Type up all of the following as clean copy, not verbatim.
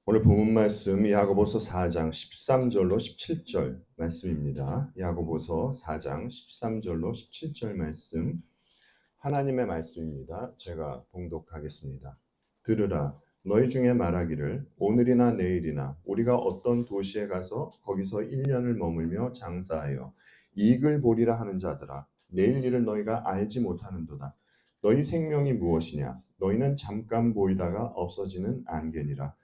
오늘 본문 말씀 야고보서 4장 13절로 17절 말씀입니다. 야고보서 4장 13절로 17절 말씀, 하나님의 말씀입니다. 제가 봉독하겠습니다. 들으라, 너희 중에 말하기를 오늘이나 내일이나 우리가 어떤 도시에 가서 거기서 1년을 머물며 장사하여 이익을 보리라 하는 자들아, 내일 일을 너희가 알지 못하는도다. 너희 생명이 무엇이냐? 너희는 잠깐 보이다가 없어지는 안개니라.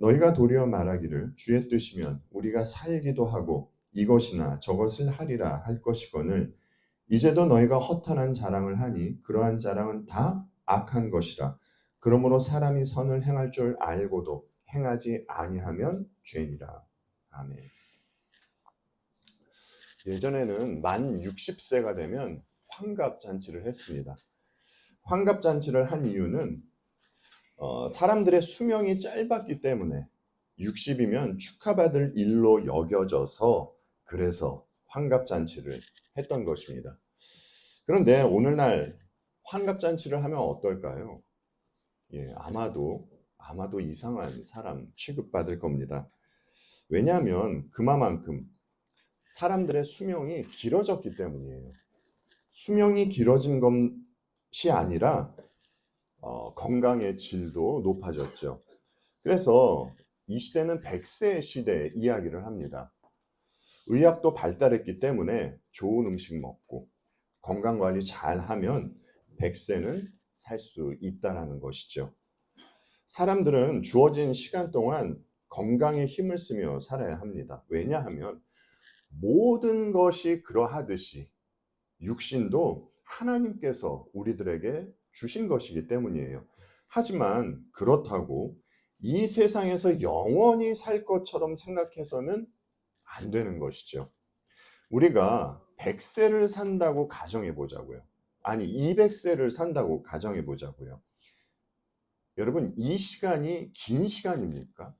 너희가 도리어 말하기를 주의 뜻이면 우리가 살기도 하고 이것이나 저것을 하리라 할 것이거늘 이제도 너희가 허탄한 자랑을 하니 그러한 자랑은 다 악한 것이라. 그러므로 사람이 선을 행할 줄 알고도 행하지 아니하면 죄니라. 아멘. 예전에는 만 60세가 되면 환갑잔치를 했습니다. 환갑잔치를 한 이유는 사람들의 수명이 짧았기 때문에 60이면 축하받을 일로 여겨져서 그래서 환갑잔치를 했던 것입니다. 그런데 오늘날 환갑잔치를 하면 어떨까요? 아마도 이상한 사람 취급받을 겁니다. 왜냐하면 그만큼 사람들의 수명이 길어졌기 때문이에요. 수명이 길어진 것이 아니라 건강의 질도 높아졌죠. 그래서 이 시대는 100세 시대 이야기를 합니다. 의학도 발달했기 때문에 좋은 음식 먹고 건강관리 잘 하면 100세는 살 수 있다는 것이죠. 사람들은 주어진 시간 동안 건강에 힘을 쓰며 살아야 합니다. 왜냐하면 모든 것이 그러하듯이 육신도 하나님께서 우리들에게 주신 것이기 때문이에요. 하지만 그렇다고 이 세상에서 영원히 살 것처럼 생각해서는 안 되는 것이죠. 우리가 100세를 산다고 가정해 보자고요. 아니 200세를 산다고 가정해 보자고요. 여러분, 이 시간이 긴 시간입니까?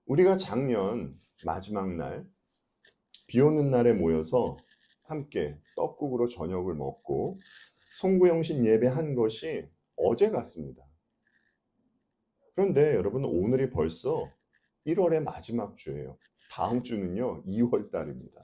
우리가 작년 마지막 날 비 오는 날에 모여서 함께 떡국으로 저녁을 먹고 송구영신 예배한 것이 어제 같습니다. 그런데 여러분, 오늘이 벌써 1월의 마지막 주예요. 다음 주는요 2월 달입니다.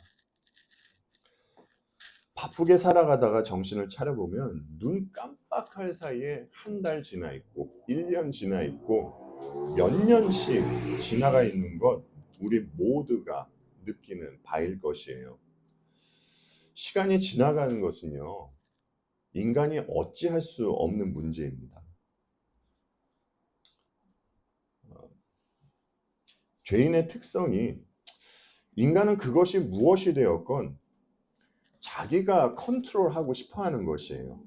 바쁘게 살아가다가 정신을 차려보면 눈 깜빡할 사이에 한 달 지나 있고 1년 지나 있고 몇 년씩 지나가 있는 것, 우리 모두가 느끼는 바일 것이에요. 시간이 지나가는 것은요 인간이 어찌할 수 없는 문제입니다. 죄인의 특성이, 인간은 그것이 무엇이 되었건 자기가 컨트롤하고 싶어 하는 것이에요.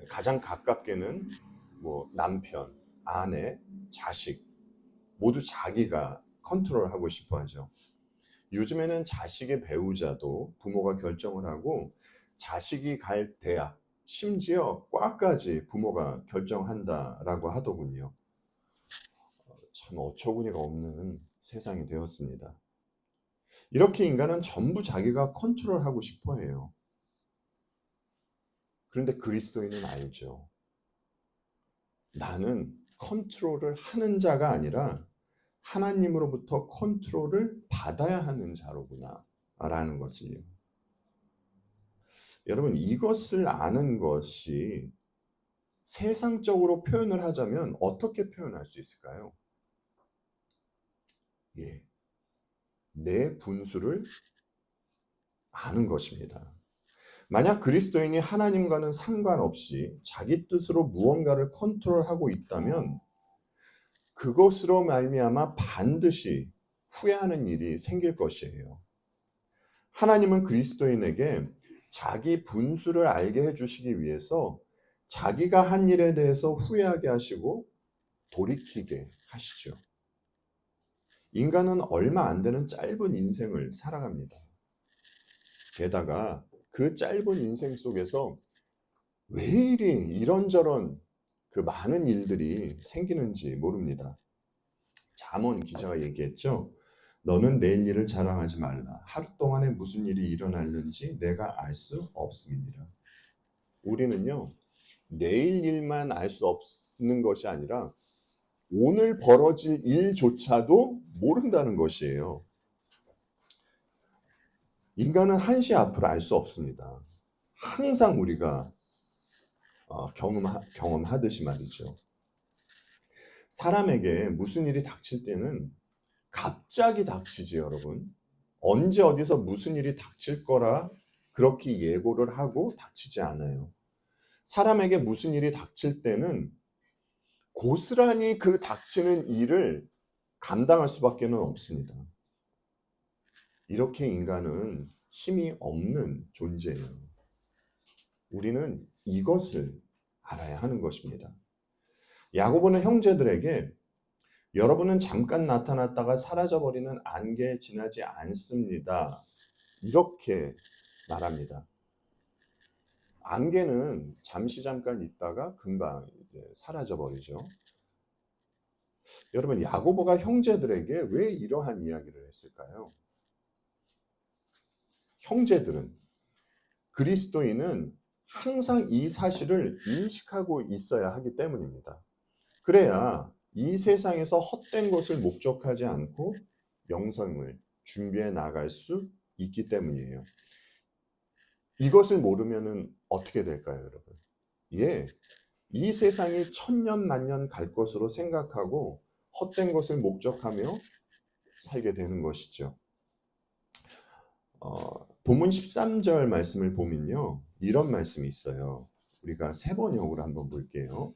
가장 가깝게는 남편, 아내, 자식 모두 자기가 컨트롤하고 싶어 하죠. 요즘에는 자식의 배우자도 부모가 결정을 하고 자식이 갈 대학, 심지어 과까지 부모가 결정한다라고 하더군요. 참 어처구니가 없는 세상이 되었습니다. 이렇게 인간은 전부 자기가 컨트롤하고 싶어 해요. 그런데 그리스도인은 알죠. 나는 컨트롤을 하는 자가 아니라 하나님으로부터 컨트롤을 받아야 하는 자로구나 라는 것을요. 여러분, 이것을 아는 것이 세상적으로 표현을 하자면 어떻게 표현할 수 있을까요? 내 분수를 아는 것입니다. 만약 그리스도인이 하나님과는 상관없이 자기 뜻으로 무언가를 컨트롤하고 있다면 그것으로 말미암아 반드시 후회하는 일이 생길 것이에요. 하나님은 그리스도인에게 자기 분수를 알게 해주시기 위해서 자기가 한 일에 대해서 후회하게 하시고 돌이키게 하시죠. 인간은 얼마 안 되는 짧은 인생을 살아갑니다. 게다가 그 짧은 인생 속에서 왜 이리 이런저런 그 많은 일들이 생기는지 모릅니다. 잠언 기자가 얘기했죠. 너는 내일 일을 자랑하지 말라. 하루 동안에 무슨 일이 일어날는지 내가 알 수 없음이니라. 우리는요 내일 일만 알 수 없는 것이 아니라 오늘 벌어질 일조차도 모른다는 것이에요. 인간은 한시 앞을 알 수 없습니다. 항상 우리가 경험하듯이 말이죠. 사람에게 무슨 일이 닥칠 때는 갑자기 닥치지 여러분. 언제 어디서 무슨 일이 닥칠 거라 그렇게 예고를 하고 닥치지 않아요. 사람에게 무슨 일이 닥칠 때는 고스란히 그 닥치는 일을 감당할 수밖에 없습니다. 이렇게 인간은 힘이 없는 존재예요. 우리는 이것을 알아야 하는 것입니다. 야고보는 형제들에게 여러분은 잠깐 나타났다가 사라져버리는 안개에 지나지 않습니다. 이렇게 말합니다. 안개는 잠깐 있다가 금방 이제 사라져버리죠. 여러분, 야고보가 형제들에게 왜 이러한 이야기를 했을까요? 형제들은, 그리스도인은 항상 이 사실을 인식하고 있어야 하기 때문입니다. 그래야 이 세상에서 헛된 것을 목적하지 않고 영생을 준비해 나갈 수 있기 때문이에요. 이것을 모르면은 어떻게 될까요, 여러분? 예, 이 세상이 천년 만년 갈 것으로 생각하고 헛된 것을 목적하며 살게 되는 것이죠. 본문 13절 말씀을 보면요, 이런 말씀이 있어요. 우리가 세 번역으로 한번 볼게요.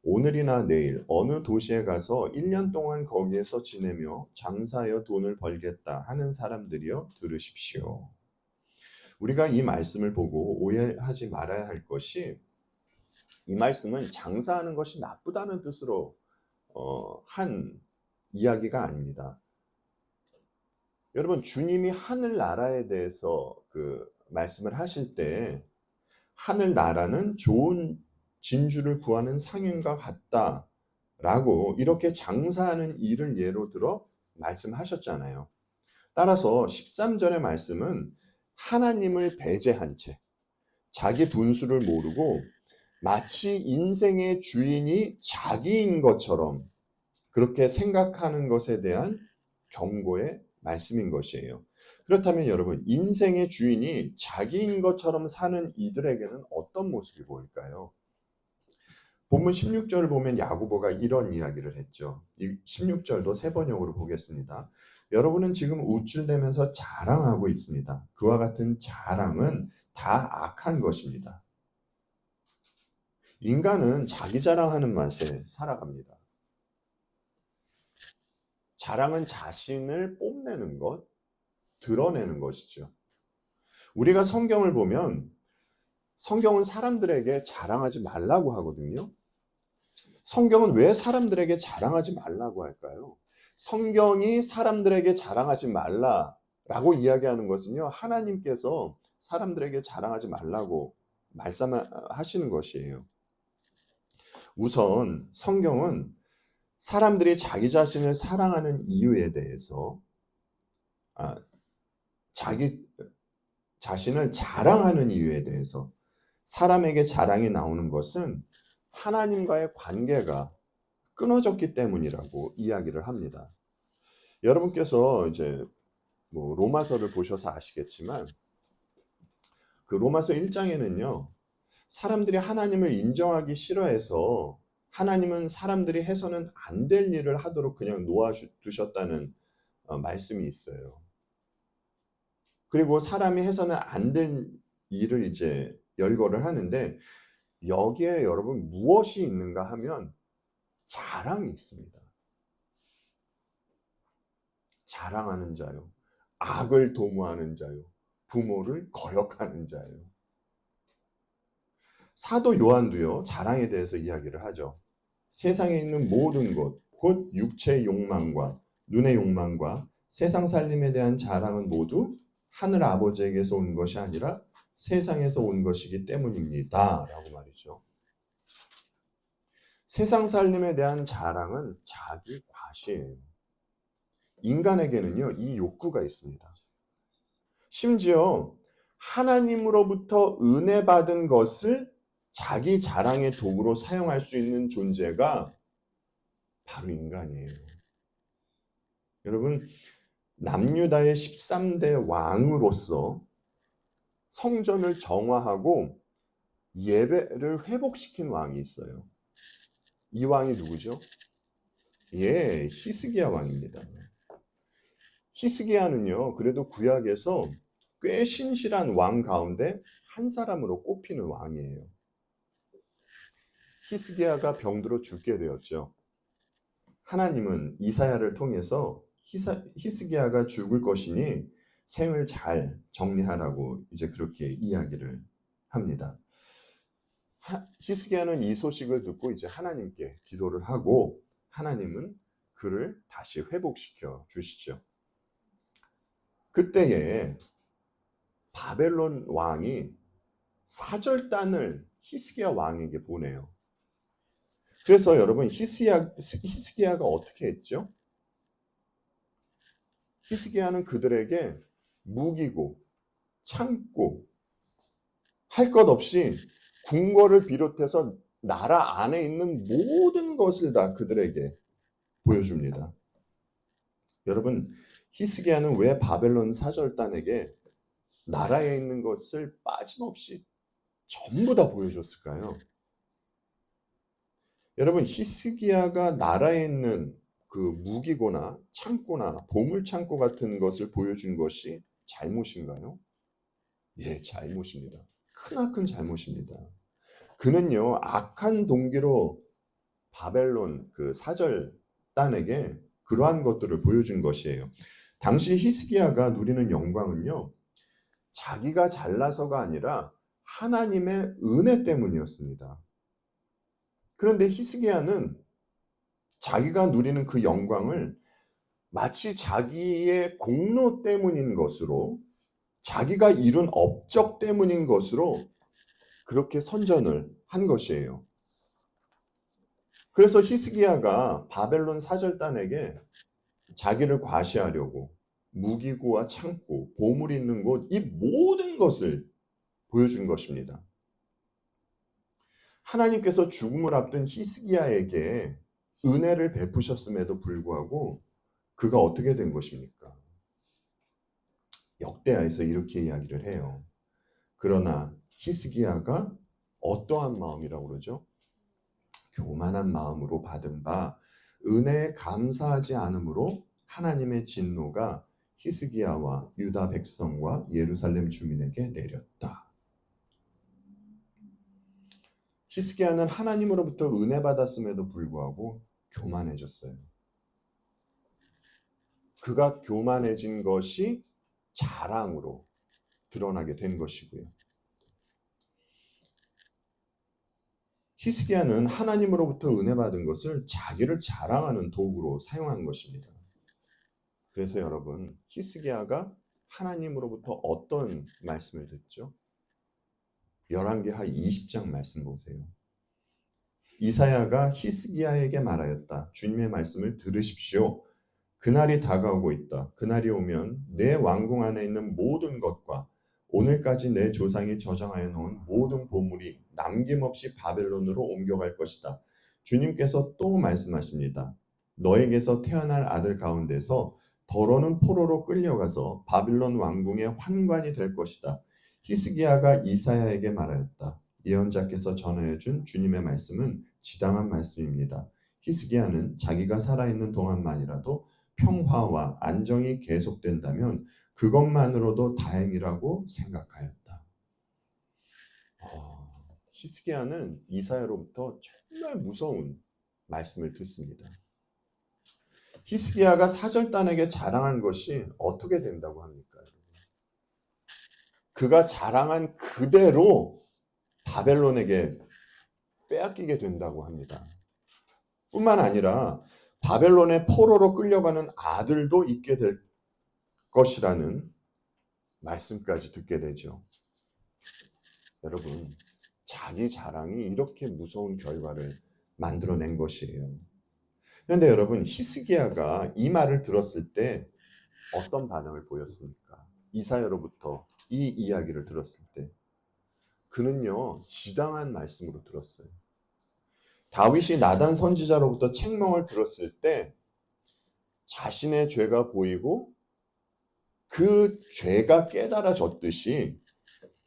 오늘이나 내일 어느 도시에 가서 1년 동안 거기에서 지내며 장사하여 돈을 벌겠다 하는 사람들이여 들으십시오. 우리가 이 말씀을 보고 오해하지 말아야 할 것이, 이 말씀은 장사하는 것이 나쁘다는 뜻으로 한 이야기가 아닙니다. 여러분, 주님이 하늘나라에 대해서 말씀을 하실 때 하늘나라는 좋은 진주를 구하는 상인과 같다라고 이렇게 장사하는 일을 예로 들어 말씀하셨잖아요. 따라서 13절의 말씀은 하나님을 배제한 채 자기 분수를 모르고 마치 인생의 주인이 자기인 것처럼 그렇게 생각하는 것에 대한 경고의 말씀인 것이에요. 그렇다면 여러분, 인생의 주인이 자기인 것처럼 사는 이들에게는 어떤 모습이 보일까요? 본문 16절을 보면 야고보가 이런 이야기를 했죠. 이 16절도 세 번역으로 보겠습니다. 여러분은 지금 우쭐대면서 자랑하고 있습니다. 그와 같은 자랑은 다 악한 것입니다. 인간은 자기 자랑하는 맛에 살아갑니다. 자랑은 자신을 뽐내는 것, 드러내는 것이죠. 우리가 성경을 보면 성경은 사람들에게 자랑하지 말라고 하거든요. 성경은 왜 사람들에게 자랑하지 말라고 할까요? 성경이 사람들에게 자랑하지 말라라고 이야기하는 것은요, 하나님께서 사람들에게 자랑하지 말라고 말씀하시는 것이에요. 우선 성경은 사람들이 자기 자신을 사랑하는 이유에 대해서 자기 자신을 자랑하는 이유에 대해서, 사람에게 자랑이 나오는 것은 하나님과의 관계가 끊어졌기 때문이라고 이야기를 합니다. 여러분께서 이제 로마서를 보셔서 아시겠지만 그 로마서 1장에는요, 사람들이 하나님을 인정하기 싫어해서 하나님은 사람들이 해서는 안 될 일을 하도록 그냥 놓아두셨다는 말씀이 있어요. 그리고 사람이 해서는 안 될 일을 이제 열거를 하는데, 여기에 여러분 무엇이 있는가 하면 자랑이 있습니다. 자랑하는 자요, 악을 도모하는 자요, 부모를 거역하는 자요. 사도 요한도요, 자랑에 대해서 이야기를 하죠. 세상에 있는 모든 것, 곧 육체의 욕망과 눈의 욕망과 세상 살림에 대한 자랑은 모두 하늘 아버지에게서 온 것이 아니라 세상에서 온 것이기 때문입니다. 라고 말이죠. 세상 살림에 대한 자랑은 자기 과시예요. 인간에게는요, 이 욕구가 있습니다. 심지어 하나님으로부터 은혜 받은 것을 자기 자랑의 도구로 사용할 수 있는 존재가 바로 인간이에요. 여러분, 남유다의 13대 왕으로서 성전을 정화하고 예배를 회복시킨 왕이 있어요. 이 왕이 누구죠? 예, 히스기야 왕입니다. 히스기야는요, 그래도 구약에서 꽤 신실한 왕 가운데 한 사람으로 꼽히는 왕이에요. 히스기야가 병들어 죽게 되었죠. 하나님은 이사야를 통해서 히스기야가 죽을 것이니 생을 잘 정리하라고 이제 그렇게 이야기를 합니다. 히스기야는 이 소식을 듣고 이제 하나님께 기도를 하고 하나님은 그를 다시 회복시켜 주시죠. 그때에 바벨론 왕이 사절단을 히스기야 왕에게 보내요. 그래서 여러분 히스기야가 어떻게 했죠? 히스기야는 그들에게 무기고 창고 할 것 없이 궁궐을 비롯해서 나라 안에 있는 모든 것을 다 그들에게 보여줍니다. 여러분, 히스기야는 왜 바벨론 사절단에게 나라에 있는 것을 빠짐없이 전부 다 보여줬을까요? 여러분, 히스기야가 나라에 있는 그 무기고나 창고나 보물 창고 같은 것을 보여준 것이 잘못인가요? 예, 잘못입니다. 크나큰 잘못입니다. 그는요, 악한 동기로 바벨론 그 사절단에게 그러한 것들을 보여준 것이에요. 당시 히스기야가 누리는 영광은요, 자기가 잘나서가 아니라 하나님의 은혜 때문이었습니다. 그런데 히스기야는 자기가 누리는 그 영광을 마치 자기의 공로 때문인 것으로, 자기가 이룬 업적 때문인 것으로 그렇게 선전을 한 것이에요. 그래서 히스기야가 바벨론 사절단에게 자기를 과시하려고 무기고와 창고, 보물이 있는 곳, 이 모든 것을 보여준 것입니다. 하나님께서 죽음을 앞둔 히스기야에게 은혜를 베푸셨음에도 불구하고 그가 어떻게 된 것입니까? 역대하에서 이렇게 이야기를 해요. 그러나 히스기야가 어떠한 마음이라고 그러죠? 교만한 마음으로 받은 바 은혜에 감사하지 않으므로 하나님의 진노가 히스기야와 유다 백성과 예루살렘 주민에게 내렸다. 히스기야는 하나님으로부터 은혜 받았음에도 불구하고 교만해졌어요. 그가 교만해진 것이 자랑으로 드러나게 된 것이고요. 히스기야는 하나님으로부터 은혜 받은 것을 자기를 자랑하는 도구로 사용한 것입니다. 그래서 여러분, 히스기야가 하나님으로부터 어떤 말씀을 듣죠? 열왕기하 20장 말씀 보세요. 이사야가 히스기야에게 말하였다. 주님의 말씀을 들으십시오. 그날이 다가오고 있다. 그날이 오면 내 왕궁 안에 있는 모든 것과 오늘까지 내 조상이 저장하여 놓은 모든 보물이 남김없이 바벨론으로 옮겨갈 것이다. 주님께서 또 말씀하십니다. 너에게서 태어날 아들 가운데서 더러는 포로로 끌려가서 바빌론 왕궁의 환관이 될 것이다. 히스기야가 이사야에게 말하였다. 예언자께서 전하여 준 주님의 말씀은 지당한 말씀입니다. 히스기야는 자기가 살아있는 동안만이라도 평화와 안정이 계속된다면 그것만으로도 다행이라고 생각하였다. 히스기야는 이사야로부터 정말 무서운 말씀을 듣습니다. 히스기야가 사절단에게 자랑한 것이 어떻게 된다고 합니까? 그가 자랑한 그대로 바벨론에게 빼앗기게 된다고 합니다. 뿐만 아니라 바벨론의 포로로 끌려가는 아들도 있게 될 것이라는 말씀까지 듣게 되죠. 여러분, 자기 자랑이 이렇게 무서운 결과를 만들어낸 것이에요. 그런데 여러분, 히스기야가 이 말을 들었을 때 어떤 반응을 보였습니까? 이사야로부터 이 이야기를 들었을 때 그는요, 지당한 말씀으로 들었어요. 다윗이 나단 선지자로부터 책망을 들었을 때 자신의 죄가 보이고 그 죄가 깨달아졌듯이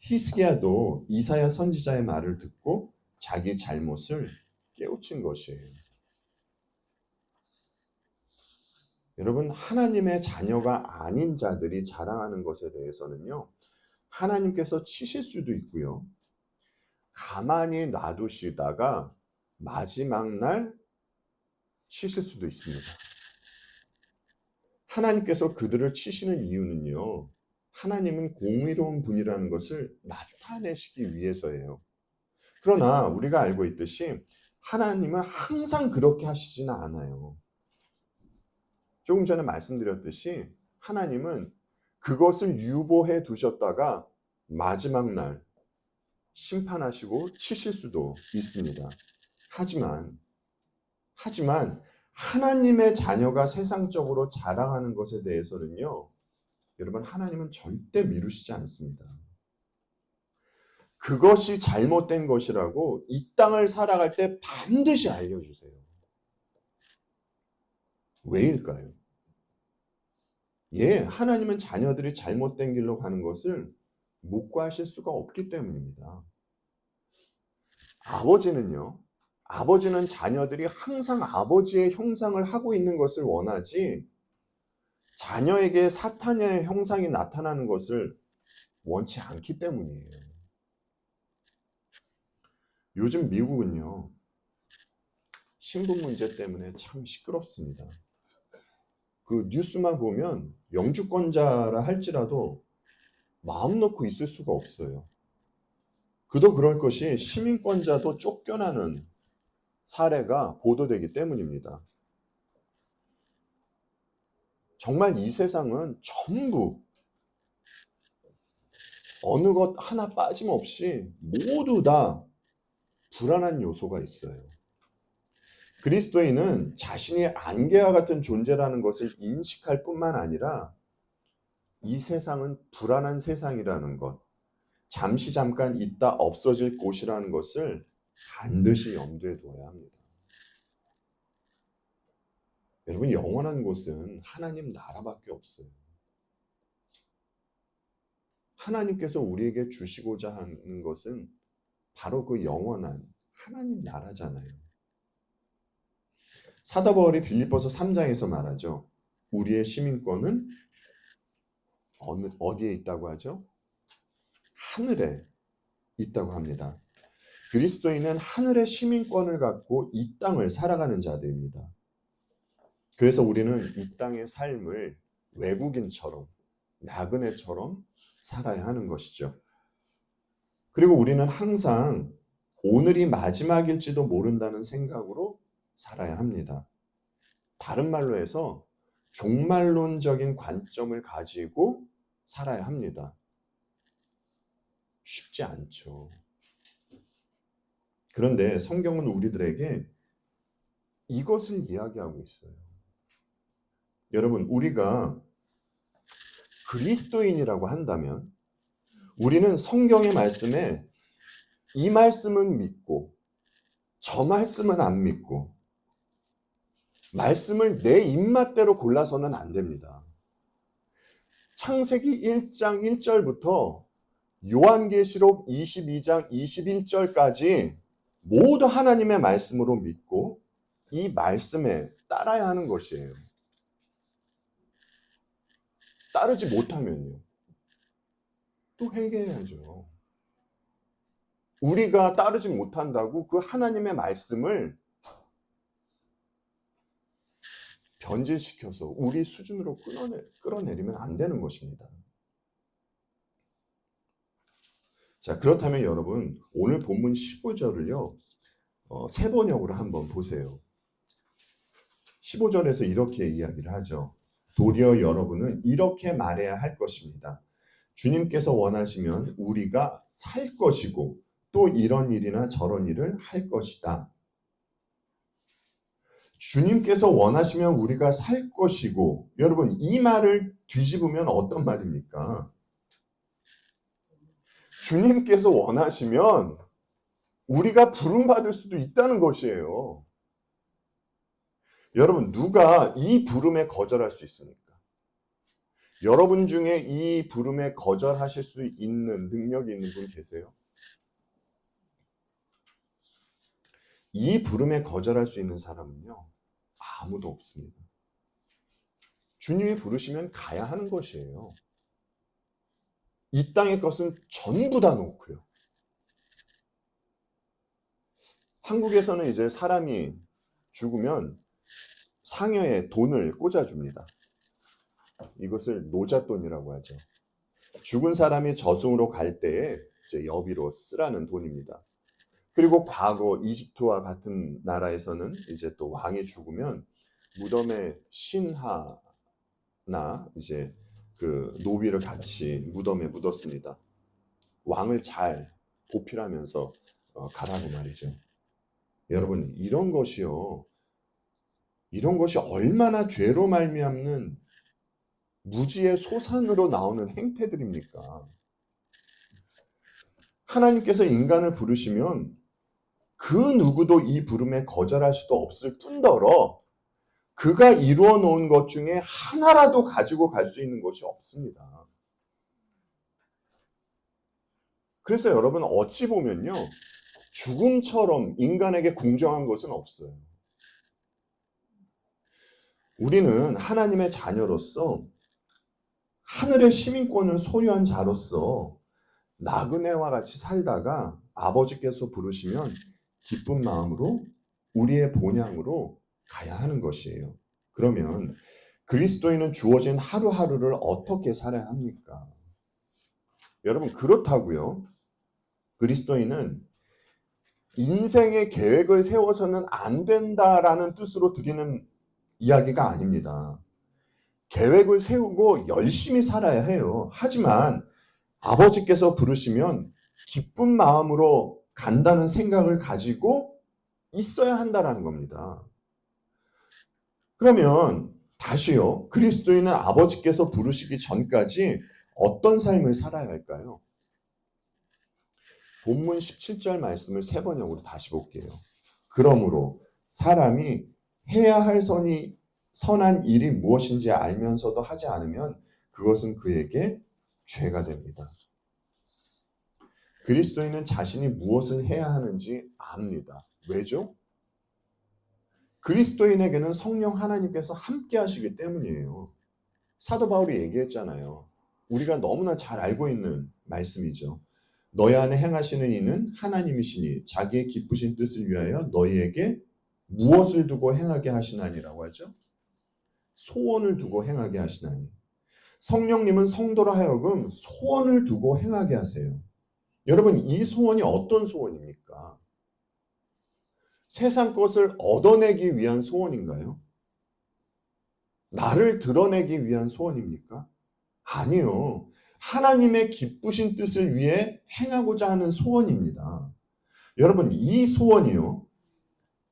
히스기야도 이사야 선지자의 말을 듣고 자기 잘못을 깨우친 것이에요. 여러분, 하나님의 자녀가 아닌 자들이 자랑하는 것에 대해서는요, 하나님께서 치실 수도 있고요, 가만히 놔두시다가 마지막 날 치실 수도 있습니다. 하나님께서 그들을 치시는 이유는요, 하나님은 공의로운 분이라는 것을 나타내시기 위해서예요. 그러나 우리가 알고 있듯이 하나님은 항상 그렇게 하시지는 않아요. 조금 전에 말씀드렸듯이 하나님은 그것을 유보해 두셨다가 마지막 날 심판하시고 치실 수도 있습니다. 하지만 하나님의 자녀가 세상적으로 자랑하는 것에 대해서는요, 여러분, 하나님은 절대 미루시지 않습니다. 그것이 잘못된 것이라고 이 땅을 살아갈 때 반드시 알려주세요. 왜일까요? 하나님은 자녀들이 잘못된 길로 가는 것을 묵과하실 수가 없기 때문입니다. 아버지는 자녀들이 항상 아버지의 형상을 하고 있는 것을 원하지 자녀에게 사탄의 형상이 나타나는 것을 원치 않기 때문이에요. 요즘 미국은요, 신분 문제 때문에 참 시끄럽습니다. 그 뉴스만 보면 영주권자라 할지라도 마음 놓고 있을 수가 없어요. 그도 그럴 것이 시민권자도 쫓겨나는 사례가 보도되기 때문입니다. 정말 이 세상은 전부 어느 것 하나 빠짐없이 모두 다 불안한 요소가 있어요. 그리스도인은 자신이 안개와 같은 존재라는 것을 인식할 뿐만 아니라 이 세상은 불안한 세상이라는 것, 잠시 잠깐 있다 없어질 곳이라는 것을 반드시 염두에 두어야 합니다. 여러분, 영원한 곳은 하나님 나라밖에 없어요. 하나님께서 우리에게 주시고자 하는 것은 바로 그 영원한 하나님 나라잖아요. 사도 바울이 빌립보서 3장에서 말하죠. 우리의 시민권은 어디에 있다고 하죠? 하늘에 있다고 합니다. 그리스도인은 하늘의 시민권을 갖고 이 땅을 살아가는 자들입니다. 그래서 우리는 이 땅의 삶을 외국인처럼, 나그네처럼 살아야 하는 것이죠. 그리고 우리는 항상 오늘이 마지막일지도 모른다는 생각으로 살아야 합니다. 다른 말로 해서 종말론적인 관점을 가지고 살아야 합니다. 쉽지 않죠. 그런데 성경은 우리들에게 이것을 이야기하고 있어요. 여러분, 우리가 그리스도인이라고 한다면 우리는 성경의 말씀에 이 말씀은 믿고 저 말씀은 안 믿고 말씀을 내 입맛대로 골라서는 안 됩니다. 창세기 1장 1절부터 요한계시록 22장 21절까지 모두 하나님의 말씀으로 믿고 이 말씀에 따라야 하는 것이에요. 따르지 못하면요, 또 회개해야죠. 우리가 따르지 못한다고 그 하나님의 말씀을 변질시켜서 우리 수준으로 끌어내리면 안 되는 것입니다. 자, 그렇다면 여러분, 오늘 본문 15절을요, 세 번역으로 한번 보세요. 15절에서 이렇게 이야기를 하죠. 도리어 여러분은 이렇게 말해야 할 것입니다. 주님께서 원하시면 우리가 살 것이고 또 이런 일이나 저런 일을 할 것이다. 주님께서 원하시면 우리가 살 것이고, 여러분, 이 말을 뒤집으면 어떤 말입니까? 주님께서 원하시면 우리가 부름받을 수도 있다는 것이에요. 여러분, 누가 이 부름에 거절할 수 있습니까? 여러분 중에 이 부름에 거절하실 수 있는 능력이 있는 분 계세요? 이 부름에 거절할 수 있는 사람은요, 아무도 없습니다. 주님이 부르시면 가야 하는 것이에요. 이 땅의 것은 전부 다 놓고요. 한국에서는 이제 사람이 죽으면 상여에 돈을 꽂아줍니다. 이것을 노잣돈이라고 하죠. 죽은 사람이 저승으로 갈 때에 이제 여비로 쓰라는 돈입니다. 그리고 과거 이집트와 같은 나라에서는 이제 또 왕이 죽으면 무덤에 신하나 이제 그 노비를 같이 무덤에 묻었습니다. 왕을 잘 보필하면서 가라고 말이죠. 여러분, 이런 것이요. 이런 것이 얼마나 죄로 말미암는 무지의 소산으로 나오는 행태들입니까? 하나님께서 인간을 부르시면 그 누구도 이 부름에 거절할 수도 없을 뿐더러 그가 이루어 놓은 것 중에 하나라도 가지고 갈 수 있는 것이 없습니다. 그래서 여러분, 어찌 보면요, 죽음처럼 인간에게 공정한 것은 없어요. 우리는 하나님의 자녀로서 하늘의 시민권을 소유한 자로서 나그네와 같이 살다가 아버지께서 부르시면 기쁜 마음으로 우리의 본향으로 가야 하는 것이에요. 그러면 그리스도인은 주어진 하루하루를 어떻게 살아야 합니까? 여러분, 그렇다고요. 그리스도인은 인생의 계획을 세워서는 안 된다라는 뜻으로 드리는 이야기가 아닙니다. 계획을 세우고 열심히 살아야 해요. 하지만 아버지께서 부르시면 기쁜 마음으로 간다는 생각을 가지고 있어야 한다라는 겁니다. 그러면 다시요. 그리스도인은 아버지께서 부르시기 전까지 어떤 삶을 살아야 할까요? 본문 17절 말씀을 3번역으로 다시 볼게요. 그러므로 사람이 해야 할 선한 일이 무엇인지 알면서도 하지 않으면 그것은 그에게 죄가 됩니다. 그리스도인은 자신이 무엇을 해야 하는지 압니다. 왜죠? 그리스도인에게는 성령 하나님께서 함께 하시기 때문이에요. 사도 바울이 얘기했잖아요. 우리가 너무나 잘 알고 있는 말씀이죠. 너희 안에 행하시는 이는 하나님이시니 자기의 기쁘신 뜻을 위하여 너희에게 무엇을 두고 행하게 하시나니라고 하죠. 소원을 두고 행하게 하시나니. 성령님은 성도로 하여금 소원을 두고 행하게 하세요. 여러분, 이 소원이 어떤 소원입니까? 세상 것을 얻어내기 위한 소원인가요? 나를 드러내기 위한 소원입니까? 아니요. 하나님의 기쁘신 뜻을 위해 행하고자 하는 소원입니다. 여러분, 이 소원이요.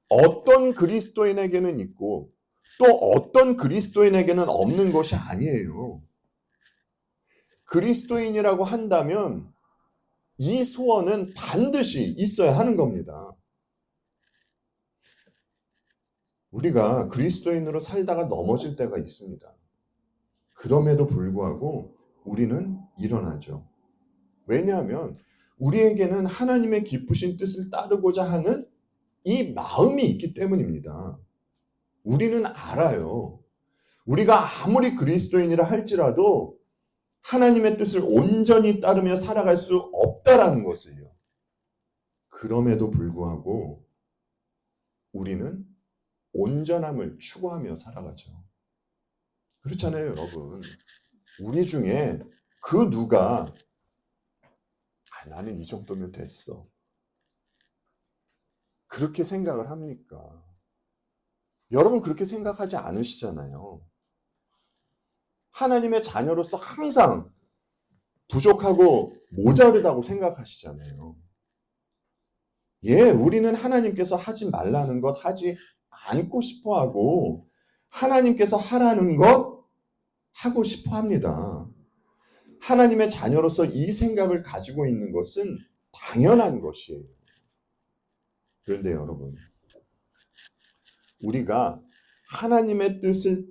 어떤 그리스도인에게는 있고 또 어떤 그리스도인에게는 없는 것이 아니에요. 그리스도인이라고 한다면 이 소원은 반드시 있어야 하는 겁니다. 우리가 그리스도인으로 살다가 넘어질 때가 있습니다. 그럼에도 불구하고 우리는 일어나죠. 왜냐하면 우리에게는 하나님의 기쁘신 뜻을 따르고자 하는 이 마음이 있기 때문입니다. 우리는 알아요. 우리가 아무리 그리스도인이라 할지라도 하나님의 뜻을 온전히 따르며 살아갈 수 없다라는 것을요. 그럼에도 불구하고 우리는 온전함을 추구하며 살아가죠. 그렇잖아요, 여러분. 우리 중에 그 누가 나는 이 정도면 됐어. 그렇게 생각을 합니까? 여러분 그렇게 생각하지 않으시잖아요. 하나님의 자녀로서 항상 부족하고 모자르다고 생각하시잖아요. 예, 우리는 하나님께서 하지 말라는 것 하지 않고 싶어 하고 하나님께서 하라는 것 하고 싶어 합니다. 하나님의 자녀로서 이 생각을 가지고 있는 것은 당연한 것이에요. 그런데 여러분, 우리가 하나님의 뜻을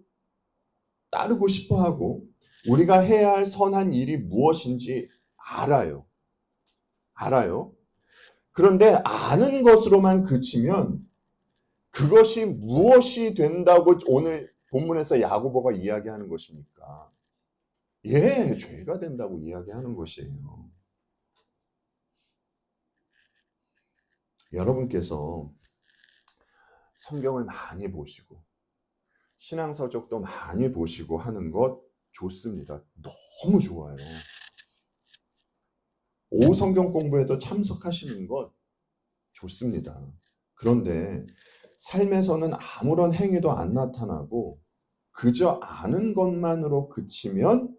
따르고 싶어 하고 우리가 해야 할 선한 일이 무엇인지 알아요. 알아요. 그런데 아는 것으로만 그치면 그것이 무엇이 된다고 오늘 본문에서 야고보가 이야기하는 것입니까? 예, 죄가 된다고 이야기하는 것이에요. 여러분께서 성경을 많이 보시고 신앙서적도 많이 보시고 하는 것 좋습니다. 너무 좋아요. 오후 성경 공부에도 참석하시는 것 좋습니다. 그런데 삶에서는 아무런 행위도 안 나타나고 그저 아는 것만으로 그치면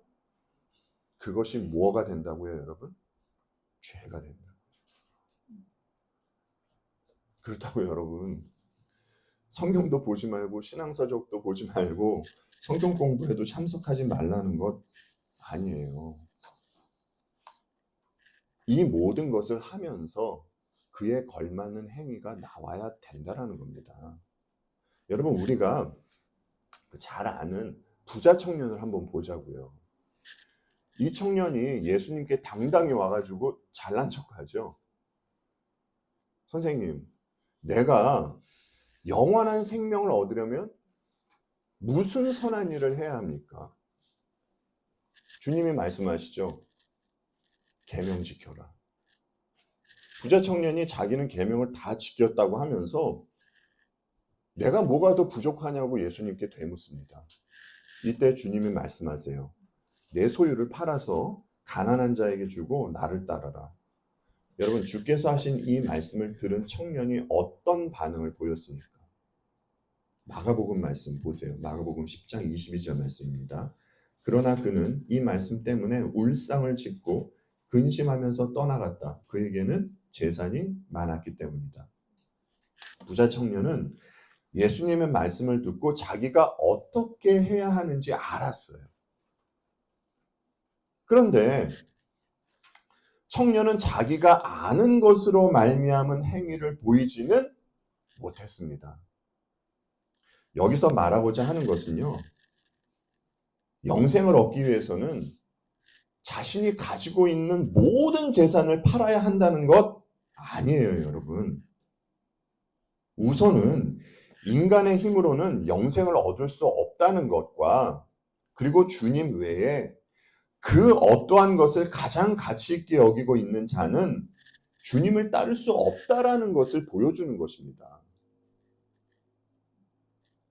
그것이 뭐가 된다고요, 여러분? 죄가 된다. 그렇다고 여러분, 성경도 보지 말고 신앙서적도 보지 말고 성경 공부에도 참석하지 말라는 것 아니에요. 이 모든 것을 하면서 그에 걸맞는 행위가 나와야 된다라는 겁니다. 여러분, 우리가 잘 아는 부자 청년을 한번 보자고요. 이 청년이 예수님께 당당히 와가지고 잘난 척하죠. 선생님, 내가 영원한 생명을 얻으려면 무슨 선한 일을 해야 합니까? 주님이 말씀하시죠. 계명 지켜라. 부자 청년이 자기는 계명을 다 지켰다고 하면서 내가 뭐가 더 부족하냐고 예수님께 되묻습니다. 이때 주님이 말씀하세요. 내 소유를 팔아서 가난한 자에게 주고 나를 따라라. 여러분, 주께서 하신 이 말씀을 들은 청년이 어떤 반응을 보였습니까? 마가복음 말씀 보세요. 마가복음 10장 22절 말씀입니다. 그러나 그는 이 말씀 때문에 울상을 짓고 근심하면서 떠나갔다. 그에게는 재산이 많았기 때문이다. 부자 청년은 예수님의 말씀을 듣고 자기가 어떻게 해야 하는지 알았어요. 그런데 청년은 자기가 아는 것으로 말미암은 행위를 보이지는 못했습니다. 여기서 말하고자 하는 것은요. 영생을 얻기 위해서는 자신이 가지고 있는 모든 재산을 팔아야 한다는 것 아니에요, 여러분. 우선은 인간의 힘으로는 영생을 얻을 수 없다는 것과 그리고 주님 외에 그 어떠한 것을 가장 가치 있게 여기고 있는 자는 주님을 따를 수 없다라는 것을 보여주는 것입니다.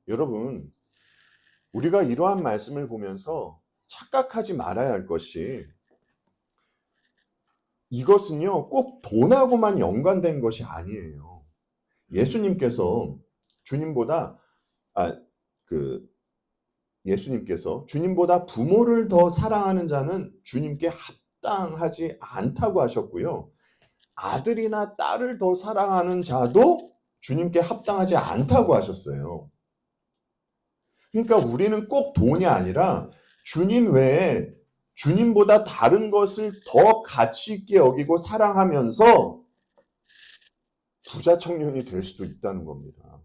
여러분, 우리가 이러한 말씀을 보면서 착각하지 말아야 할 것이 이것은요, 꼭 돈하고만 연관된 것이 아니에요. 예수님께서 주님보다 예수님께서 주님보다 부모를 더 사랑하는 자는 주님께 합당하지 않다고 하셨고요. 아들이나 딸을 더 사랑하는 자도 주님께 합당하지 않다고 하셨어요. 그러니까 우리는 꼭 돈이 아니라 주님 외에 주님보다 다른 것을 더 가치 있게 여기고 사랑하면서 부자 청년이 될 수도 있다는 겁니다.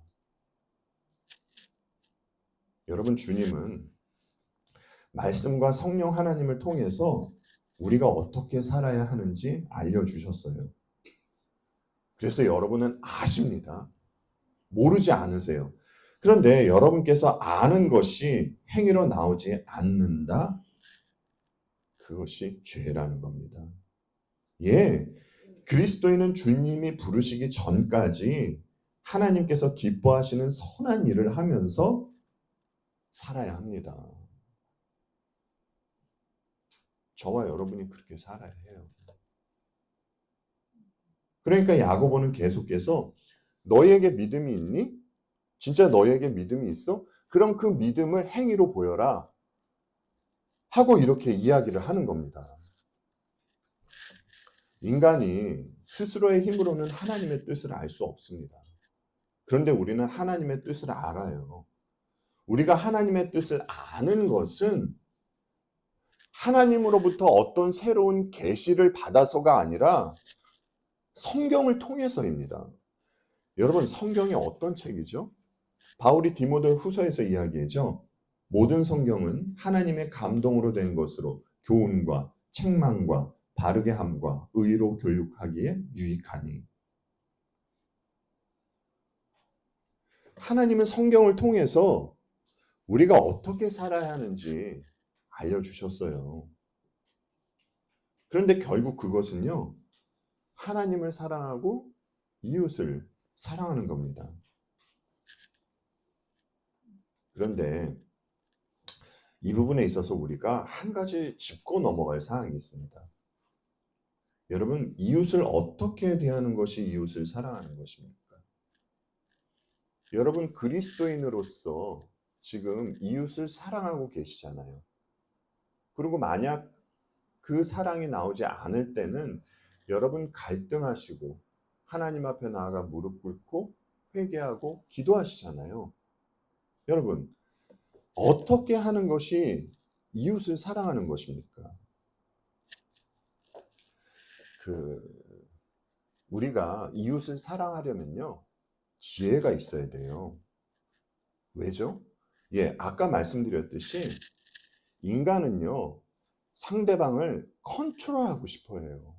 여러분, 주님은 말씀과 성령 하나님을 통해서 우리가 어떻게 살아야 하는지 알려주셨어요. 그래서 여러분은 아십니다. 모르지 않으세요. 그런데 여러분께서 아는 것이 행위로 나오지 않는다? 그것이 죄라는 겁니다. 예, 그리스도인은 주님이 부르시기 전까지 하나님께서 기뻐하시는 선한 일을 하면서 살아야 합니다. 저와 여러분이 그렇게 살아야 해요. 그러니까 야고보는 계속해서 너희에게 믿음이 있니? 진짜 너희에게 믿음이 있어? 그럼 그 믿음을 행위로 보여라. 하고 이렇게 이야기를 하는 겁니다. 인간이 스스로의 힘으로는 하나님의 뜻을 알 수 없습니다. 그런데 우리는 하나님의 뜻을 알아요. 우리가 하나님의 뜻을 아는 것은 하나님으로부터 어떤 새로운 계시를 받아서가 아니라 성경을 통해서입니다. 여러분, 성경이 어떤 책이죠? 바울이 디모데 후서에서 이야기하죠. 모든 성경은 하나님의 감동으로 된 것으로 교훈과 책망과 바르게 함과 의로 교육하기에 유익하니. 하나님은 성경을 통해서 우리가 어떻게 살아야 하는지 알려주셨어요. 그런데 결국 그것은요, 하나님을 사랑하고 이웃을 사랑하는 겁니다. 그런데 이 부분에 있어서 우리가 한 가지 짚고 넘어갈 사항이 있습니다. 여러분, 이웃을 어떻게 대하는 것이 이웃을 사랑하는 것입니까? 여러분, 그리스도인으로서 지금 이웃을 사랑하고 계시잖아요. 그리고 만약 그 사랑이 나오지 않을 때는 여러분 갈등하시고 하나님 앞에 나아가 무릎 꿇고 회개하고 기도하시잖아요. 여러분, 어떻게 하는 것이 이웃을 사랑하는 것입니까? 우리가 이웃을 사랑하려면요, 지혜가 있어야 돼요. 왜죠? 아까 말씀드렸듯이 인간은요, 상대방을 컨트롤하고 싶어 해요.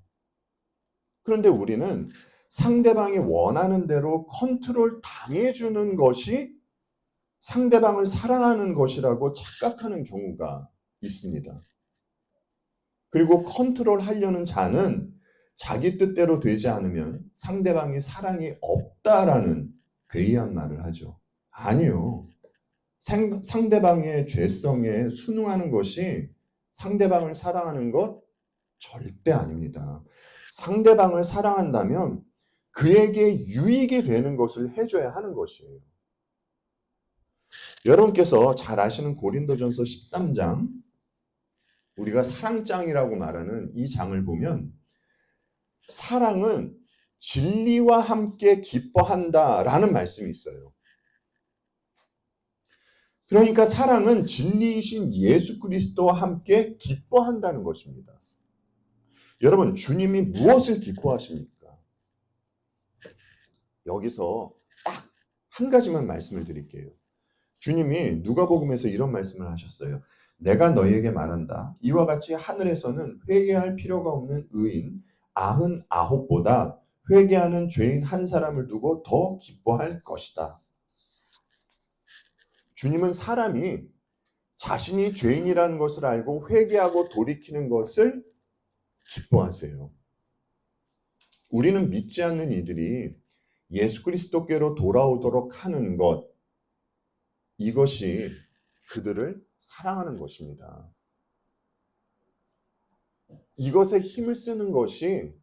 그런데 우리는 상대방이 원하는 대로 컨트롤 당해주는 것이 상대방을 사랑하는 것이라고 착각하는 경우가 있습니다. 그리고 컨트롤 하려는 자는 자기 뜻대로 되지 않으면 상대방이 사랑이 없다라는 괴이한 말을 하죠. 아니요. 상대방의 죄성에 순응하는 것이 상대방을 사랑하는 것 절대 아닙니다. 상대방을 사랑한다면 그에게 유익이 되는 것을 해줘야 하는 것이에요. 여러분께서 잘 아시는 고린도전서 13장, 우리가 사랑장이라고 말하는 이 장을 보면 사랑은 진리와 함께 기뻐한다라는 말씀이 있어요. 그러니까 사랑은 진리이신 예수 그리스도와 함께 기뻐한다는 것입니다. 여러분, 주님이 무엇을 기뻐하십니까? 여기서 딱 한 가지만 말씀을 드릴게요. 주님이 누가복음에서 이런 말씀을 하셨어요. 내가 너희에게 말한다. 이와 같이 하늘에서는 회개할 필요가 없는 의인 99보다 회개하는 죄인 한 사람을 두고 더 기뻐할 것이다. 주님은 사람이 자신이 죄인이라는 것을 알고 회개하고 돌이키는 것을 기뻐하세요. 우리는 믿지 않는 이들이 예수 그리스도께로 돌아오도록 하는 것, 이것이 그들을 사랑하는 것입니다. 이것에 힘을 쓰는 것이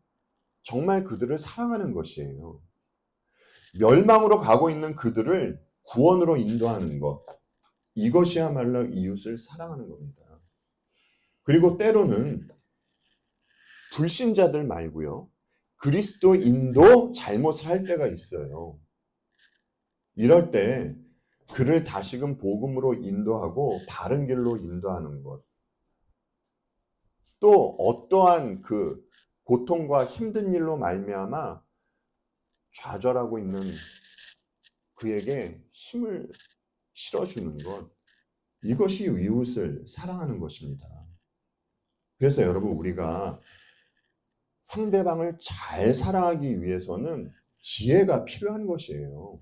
정말 그들을 사랑하는 것이에요. 멸망으로 가고 있는 그들을 구원으로 인도하는 것, 이것이야말로 이웃을 사랑하는 겁니다. 그리고 때로는 불신자들 말고요, 그리스도인도 잘못을 할 때가 있어요. 이럴 때 그를 다시금 복음으로 인도하고 바른 길로 인도하는 것, 또 어떠한 그 고통과 힘든 일로 말미암아 좌절하고 있는 그에게 힘을 실어주는 것, 이것이 이웃을 사랑하는 것입니다. 그래서 여러분, 우리가 상대방을 잘 사랑하기 위해서는 지혜가 필요한 것이에요.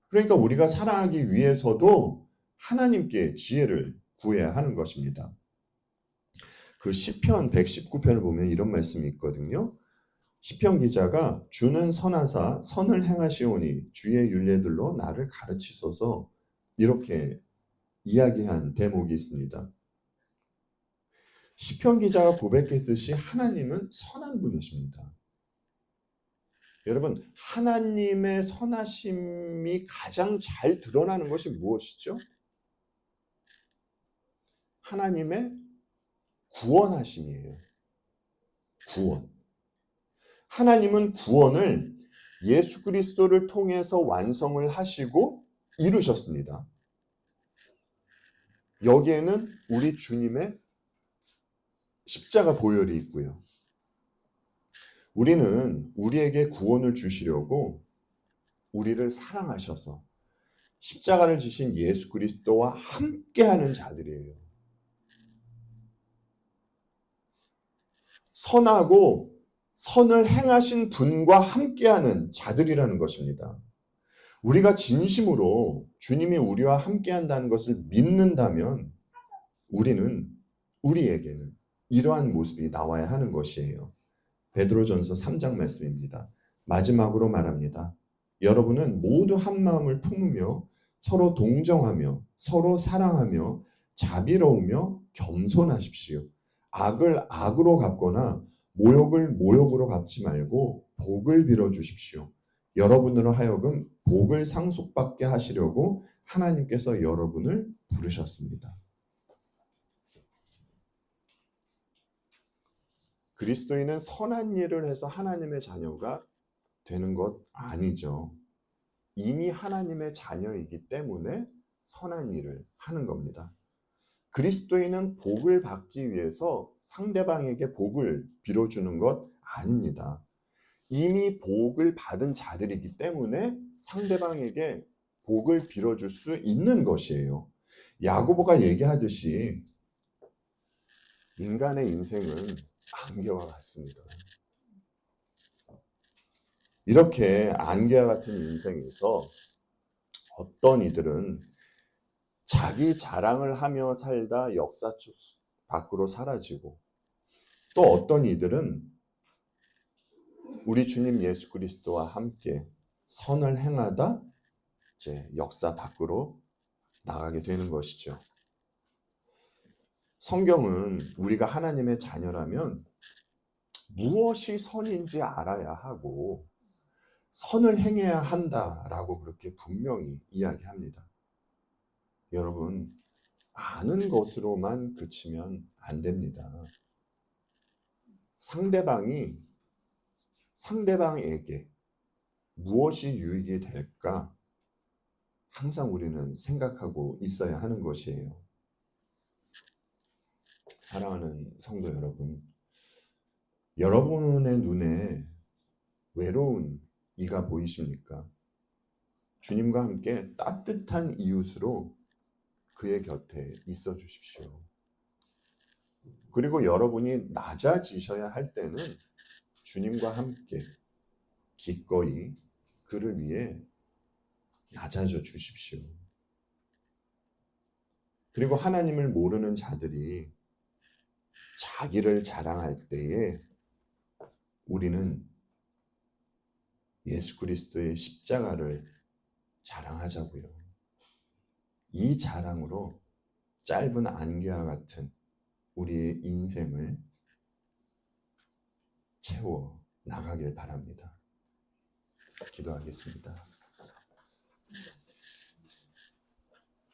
그러니까 우리가 사랑하기 위해서도 하나님께 지혜를 구해야 하는 것입니다. 그 시편 119편을 보면 이런 말씀이 있거든요. 시편 기자가 주는 선하사 선을 행하시오니 주의 율례들로 나를 가르치소서, 이렇게 이야기한 대목이 있습니다. 시편 기자가 고백했듯이 하나님은 선한 분이십니다. 여러분, 하나님의 선하심이 가장 잘 드러나는 것이 무엇이죠? 하나님의 구원하심이에요. 구원. 하나님은 구원을 예수 그리스도를 통해서 완성을 하시고 이루셨습니다. 여기에는 우리 주님의 십자가 보혈이 있고요. 우리는 우리에게 구원을 주시려고 우리를 사랑하셔서 십자가를 지신 예수 그리스도와 함께하는 자들이에요. 선하고 선을 행하신 분과 함께하는 자들이라는 것입니다. 우리가 진심으로 주님이 우리와 함께한다는 것을 믿는다면 우리에게는 이러한 모습이 나와야 하는 것이에요. 베드로전서 3장 말씀입니다. 마지막으로 말합니다. 여러분은 모두 한 마음을 품으며 서로 동정하며 서로 사랑하며 자비로우며 겸손하십시오. 악을 악으로 갚거나 모욕을 모욕으로 갚지 말고 복을 빌어 주십시오. 여러분으로 하여금 복을 상속받게 하시려고 하나님께서 여러분을 부르셨습니다. 그리스도인은 선한 일을 해서 하나님의 자녀가 되는 것 아니죠. 이미 하나님의 자녀이기 때문에 선한 일을 하는 겁니다. 그리스도인은 복을 받기 위해서 상대방에게 복을 빌어주는 것 아닙니다. 이미 복을 받은 자들이기 때문에 상대방에게 복을 빌어줄 수 있는 것이에요. 야고보가 얘기하듯이 인간의 인생은 안개와 같습니다. 이렇게 안개와 같은 인생에서 어떤 이들은 자기 자랑을 하며 살다 역사 밖으로 사라지고, 또 어떤 이들은 우리 주님 예수 그리스도와 함께 선을 행하다 이제 역사 밖으로 나가게 되는 것이죠. 성경은 우리가 하나님의 자녀라면 무엇이 선인지 알아야 하고 선을 행해야 한다라고 그렇게 분명히 이야기합니다. 여러분, 아는 것으로만 그치면 안 됩니다. 상대방에게 무엇이 유익이 될까 항상 우리는 생각하고 있어야 하는 것이에요. 사랑하는 성도 여러분, 여러분의 눈에 외로운 이가 보이십니까? 주님과 함께 따뜻한 이웃으로 그의 곁에 있어 주십시오. 그리고 여러분이 낮아지셔야 할 때는 주님과 함께 기꺼이 그를 위해 낮아져 주십시오. 그리고 하나님을 모르는 자들이 자기를 자랑할 때에 우리는 예수 그리스도의 십자가를 자랑하자고요. 이 자랑으로 짧은 안개와 같은 우리의 인생을 채워 나가길 바랍니다. 기도하겠습니다.